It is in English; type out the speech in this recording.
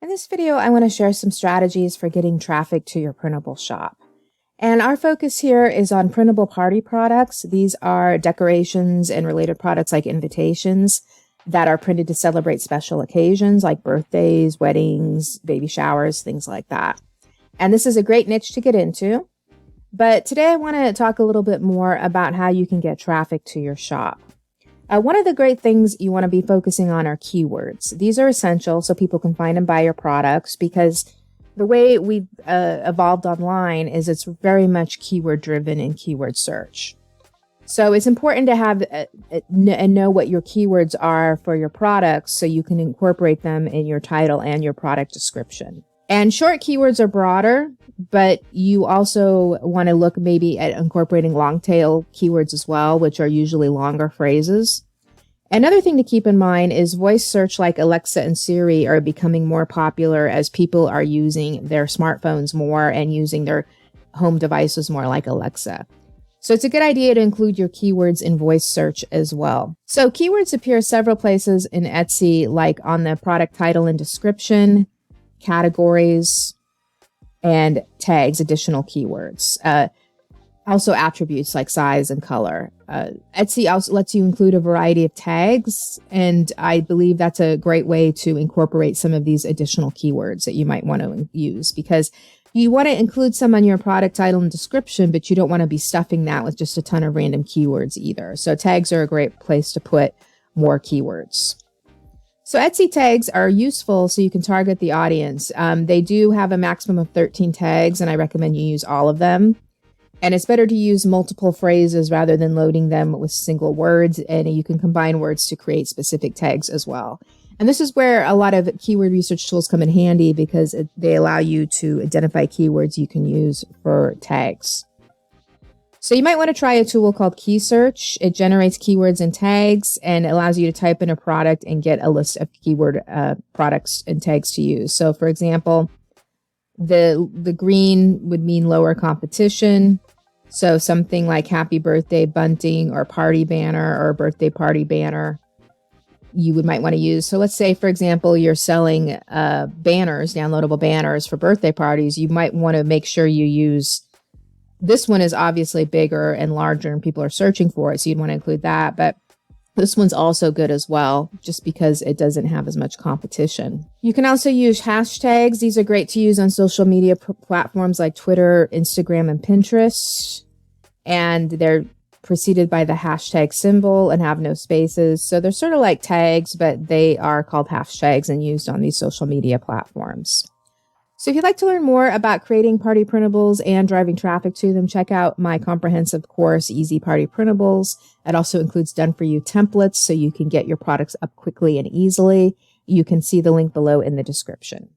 In this video, I want to share some strategies for getting traffic to your printable shop. And our focus here is on printable party products. These are decorations and related products like invitations that are printed to celebrate special occasions like birthdays, weddings, baby showers, things like that. And this is a great niche to get into. But today I want to talk a little bit more about how you can get traffic to your shop. One of the great things you want to be focusing on are keywords. These are essential so people can find and buy your products, because the way we've evolved online is it's very much keyword driven and keyword search. So it's important to have and know what your keywords are for your products so you can incorporate them in your title and your product description. And short keywords are broader, but you also want to look maybe at incorporating long tail keywords as well, which are usually longer phrases. Another thing to keep in mind is voice search like Alexa and Siri are becoming more popular as people are using their smartphones more and using their home devices more like Alexa. So it's a good idea to include your keywords in voice search as well. So keywords appear several places in Etsy, like on the product title and description, categories, and tags, additional keywords. Also attributes like size and color. Etsy also lets you include a variety of tags, and I believe that's a great way to incorporate some of these additional keywords that you might want to use, because you want to include some on your product title and description, but you don't want to be stuffing that with just a ton of random keywords either. So tags are a great place to put more keywords. So Etsy tags are useful so you can target the audience. They do have a maximum of 13 tags, and I recommend you use all of them. And it's better to use multiple phrases rather than loading them with single words, and you can combine words to create specific tags as well. And this is where a lot of keyword research tools come in handy, because they allow you to identify keywords you can use for tags. So you might want to try a tool called Key Search. It generates keywords and tags and allows you to type in a product and get a list of keyword products and tags to use. So for example, the green would mean lower competition. So something like happy birthday bunting or party banner or birthday party banner you might want to use. So let's say, for example, you're selling banners, downloadable banners for birthday parties. You might want to make sure you use, this one is obviously bigger and larger and people are searching for it, so you'd want to include that. But this one's also good as well, just because it doesn't have as much competition. You can also use hashtags. These are great to use on social media platforms like Twitter, Instagram, and Pinterest. And they're preceded by the hashtag symbol and have no spaces. So they're sort of like tags, but they are called hashtags and used on these social media platforms. So if you'd like to learn more about creating party printables and driving traffic to them, check out my comprehensive course, Easy Party Printables. It also includes done-for-you templates so you can get your products up quickly and easily. You can see the link below in the description.